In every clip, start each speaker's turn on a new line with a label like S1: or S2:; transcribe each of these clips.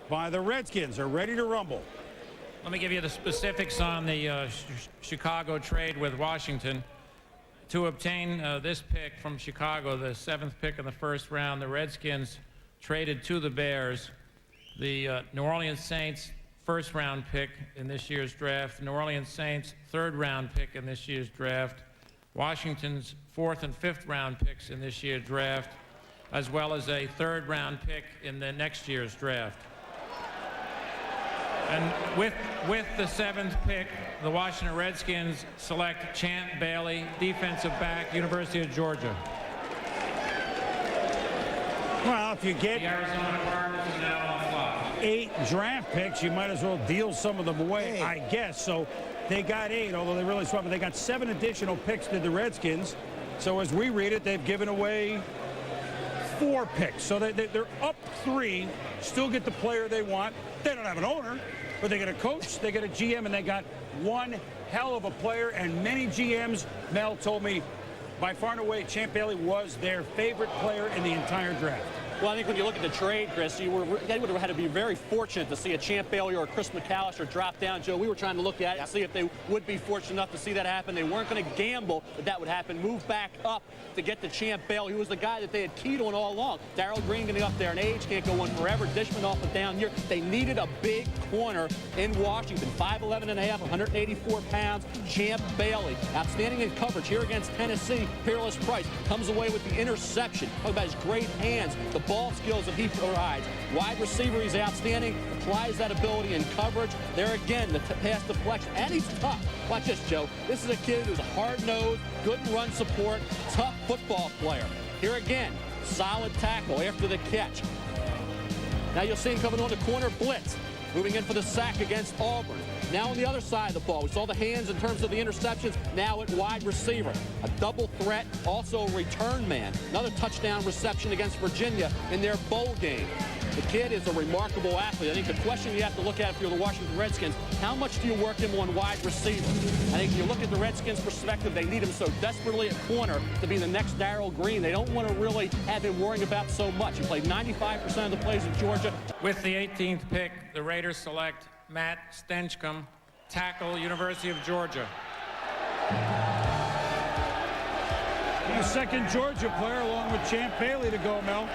S1: by the Redskins. Are ready to rumble.
S2: Let me give you the specifics on the Chicago trade with Washington. To obtain this pick from Chicago, the 7th pick in the first round, the Redskins traded to the Bears the New Orleans Saints first-round pick in this year's draft, New Orleans Saints third-round pick in this year's draft, Washington's 4th and 5th round picks in this year's draft, as well as a third-round pick in the next year's draft. And with the 7th pick, the Washington Redskins select Champ Bailey, defensive back, University of Georgia.
S1: Well, if you get
S2: The Arizona Cardinals is now on the clock.
S1: 8 draft picks, you might as well deal some of them away, I guess. So they got 8, although they really swapped. They got 7 additional picks to the Redskins. So as we read it, they've given away 4 picks. So they're up 3, still get the player they want. They don't have an owner, but they get a coach, they get a GM, and they got one hell of a player. And many GMs, Mel told me, by far and away, Champ Bailey was their favorite player in the entire draft.
S3: Well, I think when you look at the trade, Chris, they would have had to be very fortunate to see a Champ Bailey or a Chris McAllister drop down. Joe, we were trying to look at it and see if they would be fortunate enough to see that happen. They weren't going to gamble that would happen. Move back up to get the Champ Bailey, who was the guy that they had keyed on all along. Darrell Green getting up there in age, can't go on forever. Dishman off and down here. They needed a big corner in Washington. 5'11 and a half, 184 pounds. Champ Bailey, outstanding in coverage here against Tennessee. Peerless Price comes away with the interception. Talk about his great hands, the ball skills that he provides. Wide receiver, he's outstanding. Applies that ability in coverage. There again, the pass deflection, and he's tough. Watch this, Joe. This is a kid who's a hard-nosed, good run support, tough football player. Here again, solid tackle after the catch. Now you'll see him coming on the corner blitz, moving in for the sack against Auburn. Now on the other side of the ball, we saw the hands in terms of the interceptions, now at wide receiver. A double threat, also a return man. Another touchdown reception against Virginia in their bowl game. The kid is a remarkable athlete. I think the question you have to look at if you're the Washington Redskins, how much do you work him on wide receiver? I think if you look at the Redskins' perspective, they need him so desperately at corner to be the next Darrell Green. They don't want to really have him worrying about so much. He played 95% of the plays at Georgia.
S2: With the 18th pick, the Raiders select Matt Stinchcomb, tackle, University of Georgia.
S1: The second Georgia player along with Champ Bailey to go, Mel.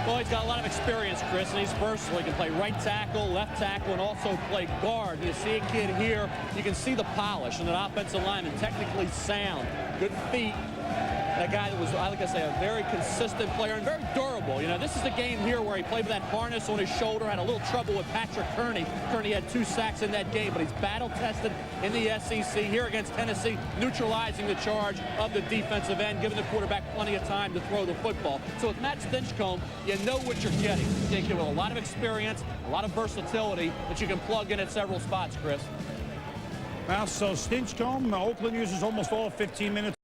S3: Well, he's got a lot of experience, Chris, and he's versatile. He can play right tackle, left tackle, and also play guard. You see a kid here, you can see the polish and an offensive lineman, technically sound, good feet. A guy that was, like I say, a very consistent player and very durable. You know, this is the game here where he played with that harness on his shoulder, had a little trouble with Patrick Kearney. Kearney had 2 sacks in that game, but he's battle-tested in the SEC here against Tennessee, neutralizing the charge of the defensive end, giving the quarterback plenty of time to throw the football. So with Matt Stinchcomb, you know what you're getting. You get a kid with a lot of experience, a lot of versatility that you can plug in at several spots, Chris.
S1: Well, so Stinchcomb, Oakland uses almost all 15 minutes.